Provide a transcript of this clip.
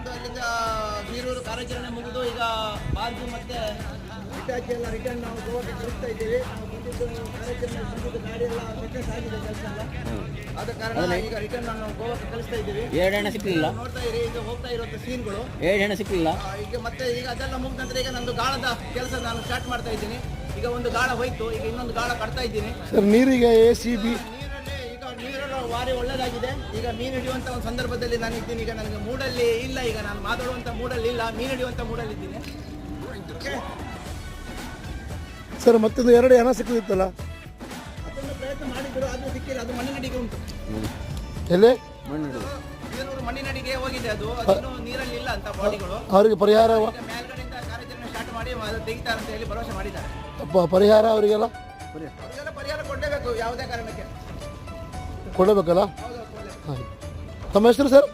ಮತ್ತು ಅಲ್ಲಿಂದ ಬೀರೂರು ಕಾರ್ಯಾಚರಣೆ ಮುಗಿದು ಈಗ ಬಾಲ್ಜು ಮತ್ತೆ ಇಟಾಚಿ ಎಲ್ಲ ರಿಟರ್ನ್ ನಾವು ಗೋವಾಕ್ಕೆ ಕಳಿಸ್ತಾ ಇದ್ದೀವಿ. ನಾವು ಬಂದಿದ್ದು ಕಾರ್ಯಾಚರಣೆ ಬಂದಿದ್ದು ಗಾಡಿ ಎಲ್ಲ ಸಕ್ಸಸ್ ಆಗಿದೆ ಕೆಲಸ ಎಲ್ಲ. ಆದ ಕಾರಣ ಈಗ ರಿಟರ್ನ್ ನಾವು ಗೋವಾಕ್ಕೆ ಕಳಿಸ್ತಾ ಇದ್ದೀವಿ. 2 ಹೆಣ ಸಿಕ್ಕಲಿಲ್ಲ. ನೋಡ್ತಾ ಇರಿ ಈಗ ಹೋಗ್ತಾ ಇರುವಂಥ ಸೀನ್ಗಳು. 2 ಹೆಣ ಸಿಕ್ಕಲಿಲ್ಲ. ಈಗ ಮತ್ತೆ ಈಗ ಅದೆಲ್ಲ ಮುಗಿದ ನಂತರ ಈಗ ನಂದು ಗಾಳದ ಕೆಲಸ ನಾನು ಸ್ಟಾರ್ಟ್ ಮಾಡ್ತಾ ಇದ್ದೀನಿ. ಈಗ ಒಂದು ಗಾಳ ಹೋಯ್ತು, ಈಗ ಇನ್ನೊಂದು ಗಾಳ ಕಟ್ತಾ ಇದ್ದೀನಿ. ಸರ್ ನೀರಿಗೆ ACB ನೀರೆಲ್ಲ ಭಾರಿ ಒಳ್ಳೆಯದಾಗಿದೆ. ಈಗ ಮೀನು ಹಿಡಿಯುವಂಥ ಒಂದು ಸಂದರ್ಭದಲ್ಲಿ ನಾನು ಇದ್ದೀನಿ. ಈಗ ನನಗೆ ಮೂಡಲ್ಲಿ ಇಲ್ಲ, ಈಗ ನಾನು ಮಾತಾಡುವಂಥ ಮೂಡಲ್ಲಿ ಇಲ್ಲ, ಮೀನು ಹಿಡಿಯುವಂಥ ಮೂಡಲ್ಲಿ ಇದ್ದೀನಿ. ಸರ್ ಮತ್ತೊಂದು 2 ಹೆಣ ಸಿಕ್ಕಿತ್ತಲ್ಲ, ಅದೊಂದು ಪ್ರಯತ್ನ ಮಾಡಿದ್ರು, ಅದು ಸಿಕ್ಕಿಲ್ಲ. ಅದು ಮಣ್ಣಿನಡಿಗೆ ಉಂಟು. ಎಲ್ಲಿ ಬೀರೂರು ಮಣ್ಣಿನಡಿಗೆ ಹೋಗಿದೆ. ಅದು ನೀರಲ್ಲಿ ಇಲ್ಲ ಅಂತ ಬಾಡಿಗಳು. ಅವರಿಗೆ ಪರಿಹಾರ ಈಗ ಮೇಲ್ಗಡೆಯಿಂದ ಕಾರ್ಯಾಚರಣೆ ಸ್ಟಾರ್ಟ್ ಮಾಡಿ ಅದು ತೆಗಿತಾರೆ ಅಂತ ಹೇಳಿ ಭರವಸೆ ಮಾಡಿದ್ದಾರೆ. ಪರಿಹಾರ ಅವರಿಗೆಲ್ಲ ಅವರಿಗೆಲ್ಲ ಪರಿಹಾರ ಕೊಡಲೇಬೇಕು, ಯಾವುದೇ ಕಾರಣಕ್ಕೆ ಕೊಡಬೇಕಲ್ಲ. ಹೌದು, ಕೊಡಲೇಬೇಕು. ತಮ್ಮ ಹೆಸರು ಸರ್?